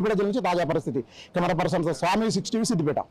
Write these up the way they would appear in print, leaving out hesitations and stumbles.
సిద్దిపేట నుంచి తాజా పరిస్థితి. కెమెరా పర్సన్ స్వామి 6 టీవీ సిద్దిపేట.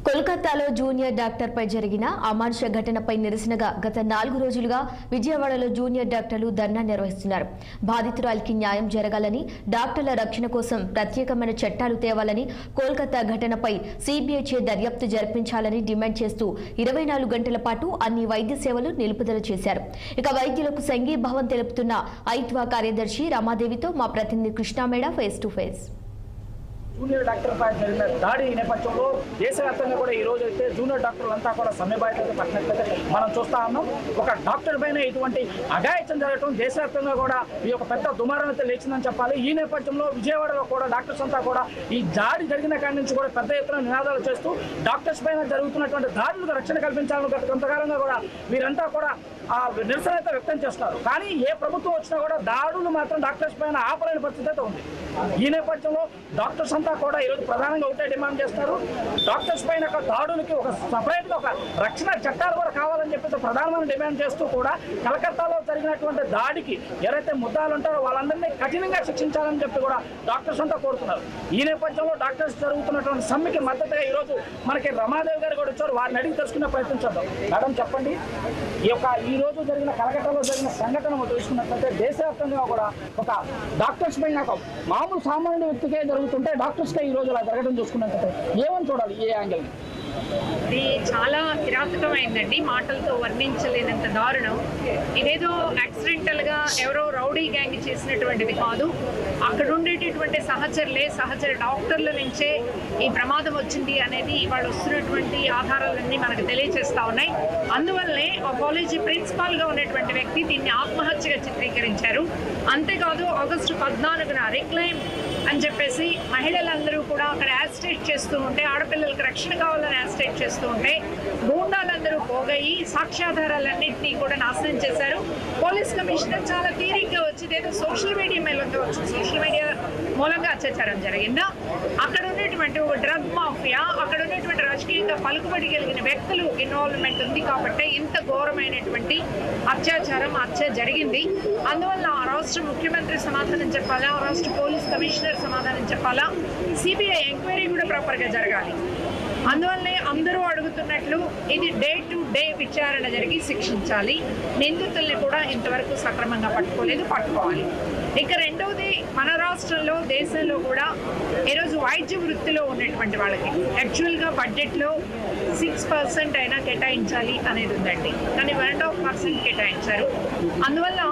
కోల్కతాలో జూనియర్ డాక్టర్పై జరిగిన అమానుష ఘటనపై నిరసనగా గత 4 రోజులుగా విజయవాడలో జూనియర్ డాక్టర్లు ధర్నా నిర్వహిస్తున్నారు. బాధితురాలికి న్యాయం జరగాలని, డాక్టర్ల రక్షణ కోసం ప్రత్యేకమైన చట్టాలు తేవాలని, కోల్కతా ఘటనపై సిబిఐ చే దర్యాప్తు జరిపించాలని డిమాండ్ చేస్తూ 24 గంటల పాటు అన్ని వైద్య సేవలు నిలుపుదల చేశారు. ఇక వైద్యులకు సంఘీభావం తెలుపుతున్న ఐట్వా కార్యదర్శి రమాదేవితో మా ప్రతినిధి కృష్ణామేడ ఫేస్ టు ఫేస్. జూనియర్ డాక్టర్పై జరిగిన దాడి నేపథ్యంలో దేశవ్యాప్తంగా కూడా ఈ రోజు అయితే జూనియర్ డాక్టర్లంతా కూడా సమ్మె బాధ్యత పట్టినట్లయితే మనం చూస్తా ఉన్నాం. ఒక డాక్టర్ పైన ఇటువంటి అఘాయిత్యం జరగడం దేశవ్యాప్తంగా కూడా ఈ యొక్క పెద్ద దుమారం అయితే లేచిందని చెప్పాలి. ఈ నేపథ్యంలో విజయవాడలో కూడా డాక్టర్స్ అంతా కూడా ఈ దాడి జరిగిన కాడి నుంచి కూడా పెద్ద ఎత్తున నినాదాలు చేస్తూ డాక్టర్స్ పైన జరుగుతున్నటువంటి దాడులకు రక్షణ కల్పించాలని గత కొంతకాలంగా కూడా వీరంతా కూడా నిరసన అయితే వ్యక్తం చేస్తున్నారు. కానీ ఏ ప్రభుత్వం వచ్చినా కూడా దాడులు మాత్రం డాక్టర్స్ పైన ఆపలేని పరిస్థితి అయితే ఉంది. ఈ నేపథ్యంలో డాక్టర్స్ అంతా కూడా ఈరోజు ప్రధానంగా ఒకటే డిమాండ్ చేస్తారు. డాక్టర్స్ పైన దాడులకి ఒక సపరేట్గా ఒక రక్షణ చట్టాలు కూడా కావాలని చెప్పి ప్రధానమైన డిమాండ్ చేస్తూ కూడా కలకత్తాలో జరిగినటువంటి దాడికి ఎవరైతే ముద్దాలు ఉంటారో వాళ్ళందరినీ కఠినంగా శిక్షించాలని చెప్పి కూడా డాక్టర్స్ అంతా కోరుతున్నారు. ఈ నేపథ్యంలో డాక్టర్స్ జరుగుతున్నటువంటి సమ్మెకి మద్దతుగా ఈరోజు మనకి రమాదేవి గారు కూడా వచ్చారు. వారిని అడిగి తెలుసుకునే ప్రయత్నం చేద్దాం. మేడం చెప్పండి, ఈ రోజు జరిగిన కలకత్తాలో జరిగిన సంఘటన తెలుసుకున్నట్లయితే దేశవ్యాప్తంగా కూడా ఒక డాక్టర్స్ పైన ఒక మామూలు సామాన్య వ్యక్తికే జరుగుతుంటే డాక్టర్స్కే ఈ రోజు అలా జరగడం చూసుకున్నట్లయితే ఏమని చూడాలి ఈ యాంగిల్? ఇది చాలా కిరాతకమైందండి, మాటలతో వర్ణించలేనంత దారుణం. ఇదేదో యాక్సిడెంటల్గా ఎవరో రౌడీ గ్యాంగ్ చేసినటువంటిది కాదు. అక్కడ ఉండేటటువంటి సహచర డాక్టర్ల నుంచే ఈ ప్రమాదం వచ్చింది అనేది వాళ్ళు వస్తున్నటువంటి ఆధారాలన్నీ మనకు తెలియజేస్తా ఉన్నాయి. అందువల్లనే ఆ కాలేజీ ప్రిన్సిపాల్గా ఉన్నటువంటి వ్యక్తి దీన్ని ఆత్మహత్యగా చిత్రీకరించారు. అంతేకాదు ఆగస్టు 14న రిక్లైమ్ అని చెప్పేసి మహిళలందరూ కూడా అక్కడ యాజిటేట్ చేస్తూ ఉంటే, ఆడపిల్లలకు రక్షణ కావాలని యాజిటేట్ చేస్తూ ఉంటే గూండాలందరూ పోగయి సాక్ష్యాధారాలన్నింటినీ కూడా నాశనం చేశారు. పోలీస్ కమిషనర్ చాలా తీరిగ్గా వచ్చి ఏదో సోషల్ మీడియా మూలంగా అత్యాచారం జరిగిందా, అక్కడ ఉన్నటువంటి ఒక డ్రగ్ మాఫియా, అక్కడ ఉన్నటువంటి రాజకీయంగా పలుకుబడి కలిగిన వ్యక్తులు ఇన్వాల్వ్మెంట్ ఉంది కాబట్టి ఇంత ఘోరమైనటువంటి హత్య జరిగింది. అందువల్ల ఆ రాష్ట్ర ముఖ్యమంత్రి సమాధానం చెప్పాలా, ఆ రాష్ట్ర పోలీస్ కమిషనర్ సమాధానం చెప్పాలా, సిబిఐ ఎంక్వైరీ కూడా ప్రాపర్గా జరగాలి. అందువల్లనే అందరూ అడుగుతున్నట్లు ఇది డే టు డే విచారణ జరిగి శిక్షించాలి. నిందితుల్ని కూడా ఇంతవరకు సక్రమంగా పట్టుకోవాలి. ఇక రెండవది, మన రాష్ట్రంలో దేశంలో కూడా ఈరోజు వైద్య వృత్తిలో ఉన్నటువంటి వాళ్ళకి యాక్చువల్గా బడ్జెట్లో 6% అయినా కేటాయించాలి అనేది ఉందండి, కానీ 1.5% కేటాయించారు. అందువల్ల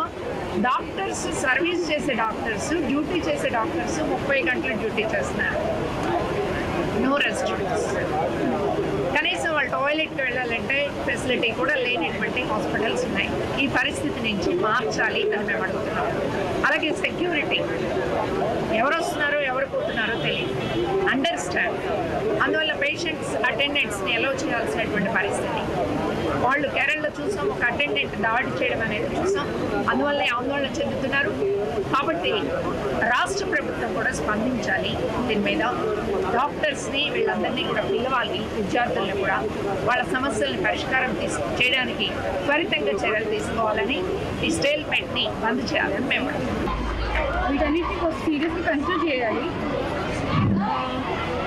డాక్టర్స్, సర్వీస్ చేసే డాక్టర్స్, డ్యూటీ చేసే డాక్టర్స్ 30 గంటలు డ్యూటీ చేస్తున్నారు. No rest. కనీసం వాళ్ళు టాయిలెట్కి వెళ్ళాలంటే ఫెసిలిటీ కూడా లేనటువంటి హాస్పిటల్స్ ఉన్నాయి. ఈ పరిస్థితి నుంచి మార్చాలి అని మేము అడుగుతున్నాం. అలాగే సెక్యూరిటీ, ఎవరు వస్తున్నారో ఎవరు పోతున్నారో తెలియదు, అండర్స్టాండ్. అందువల్ల పేషెంట్స్ అటెండెంట్స్ని అలౌ చేయాల్సినటువంటి పరిస్థితి. వాళ్ళు కేరళలో చూసాం, ఒక అటెండెంట్ దాడి చేయడం అనేది చూసాం. అందువల్లే ఆందోళన చెందుతున్నారు. కాబట్టి రాష్ట్ర ప్రభుత్వం కూడా స్పందించాలి దీని మీద. డాక్టర్స్ని వీళ్ళందరినీ కూడా పిలవాలి, విద్యార్థులను కూడా వాళ్ళ సమస్యలను పరిష్కారం చేయడానికి త్వరితంగా చర్యలు తీసుకోవాలని, ఈ స్టేల్మెంట్ని బంద్ చేయాలని మేము వీటన్నిటిని సీరియస్గా కన్సిడర్ చేయాలి.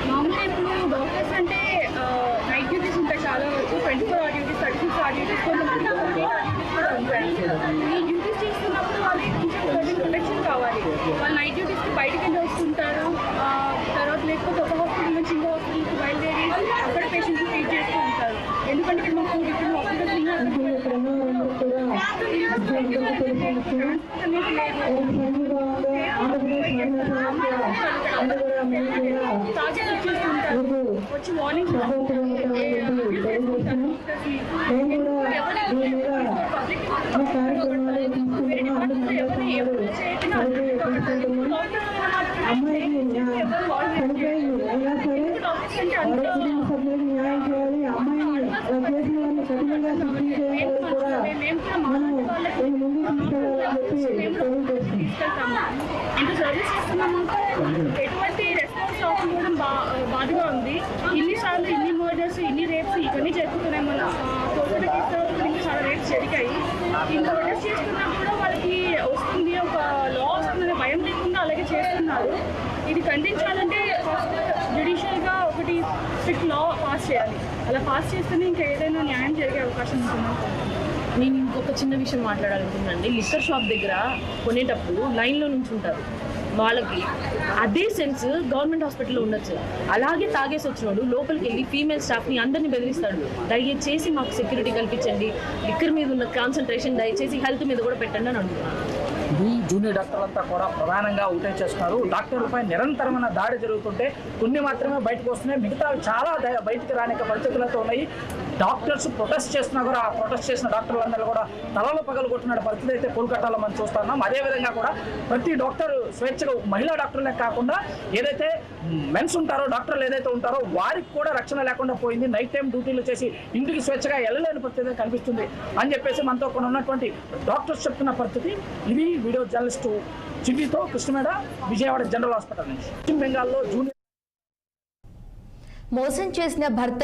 మామూలుగా ఇప్పుడు డాక్టర్స్ అంటే నైట్ డ్యూటీస్ ఉంటాయి చాలా వరకు, 24 hour డ్యూటీస్, 36 hour డ్యూటీస్, కొంతమంది 48 hour డ్యూటీస్ కూడా ఉంటాయి. ఈ డ్యూటీస్ చేస్తున్నప్పుడు వాళ్ళకి కొంచెం ప్రొటెక్షన్ కావాలి. వాళ్ళు నైట్ డ్యూటీస్కి బయటకు వెళ్ళి వస్తుంటారు, తర్వాత లేకపోతే ఒక హాస్పిటల్ నుంచి ఇంకో హాస్పిటల్కి బయలుదేరి అక్కడ పేషెంట్స్ ట్రీట్ చేస్తూ ఉంటారు. ఎందుకంటే ఇక్కడ మాకు డిఫరెంట్ హాస్పిటల్స్ వచ్చి మార్నింగ్ ఇంత సర్వీస్ చేస్తున్నామంటే ఎటువంటి రెస్పాన్స్ రాకపోవడం బాధగా ఉంది. ఇన్నిసార్లు ఇన్ని మర్డర్స్, ఇన్ని రేప్స్ ఇవన్నీ జరుగుతున్నాయి. మన కోల్కతా కేసులో ఇంకా చాలా రేప్స్ జరిగాయి. ఇంత మర్డర్స్ చేస్తున్నా కూడా వాళ్ళకి వస్తుంది, ఒక లా వస్తుందనే భయం లేకుండా అలాగే చేస్తున్నారు. ఇది ఖండించాలంటే ఫస్ట్ జ్యుడిషియల్గా ఒకటి స్ట్రిక్ట్ లా పాస్ చేయాలి. అలా పాస్ చేస్తేనే ఇంకా ఏదైనా న్యాయం జరిగే అవకాశం ఉంటుంది. నేను ఇంకొక చిన్న విషయం మాట్లాడాలనుకుంటున్నాను. లిక్కర్ షాప్ దగ్గర కొనేటప్పుడు లైన్లో నుంచి ఉంటారు, వాళ్ళకి అదే సెన్స్ గవర్నమెంట్ హాస్పిటల్లో ఉండొచ్చు. అలాగే తాగేసి వచ్చినోడు లోపలికి వెళ్ళి ఫీమేల్ స్టాఫ్ని అందరినీ బెదిరిస్తాడు. దయచేసి మాకు సెక్యూరిటీ కల్పించండి, లిక్కర్ మీద ఉన్న కాన్సన్ట్రేషన్ దయచేసి హెల్త్ మీద కూడా పెట్టండి అని అంటున్నాను. ఇది జూనియర్ డాక్టర్లంతా కూడా ప్రధానంగా ఒకటే చేస్తున్నారు. డాక్టర్లపై నిరంతరమైన దాడి జరుగుతుంటే కొన్ని మాత్రమే బయటకు వస్తున్నాయి, మిగతా చాలా బయటికి రానిక పరిస్థితులతో ఉన్నాయి. డాక్టర్స్ ప్రొటెస్ట్ చేస్తున్నా కూడా ఆ ప్రొటెస్ట్ చేసిన డాక్టర్లందరూ కూడా తలలు పగలు కొట్టిన పరిస్థితి అయితే కోల్కతాలో మనం చూస్తున్నాం. అదేవిధంగా కూడా ప్రతి డాక్టర్ స్వేచ్ఛగా మహిళా డాక్టర్లే కాకుండా ఏదైతే మెన్స్ ఉంటారో డాక్టర్లు ఏదైతే ఉంటారో వారికి కూడా రక్షణ లేకుండా పోయింది. నైట్ టైం డ్యూటీలు చేసి ఇంటికి స్వేచ్ఛగా వెళ్ళలేని పరిస్థితి కనిపిస్తుంది అని చెప్పేసి మనతో కొన్ని ఉన్నటువంటి డాక్టర్స్ చెప్తున్న పరిస్థితి. ఇది వీడియో జర్నలిస్టు చిట్టితో కృష్ణమేడ, విజయవాడ జనరల్ హాస్పిటల్ నుంచి. పశ్చిమ బెంగాల్లో జూనియర్ మోసం చేసిన భర్త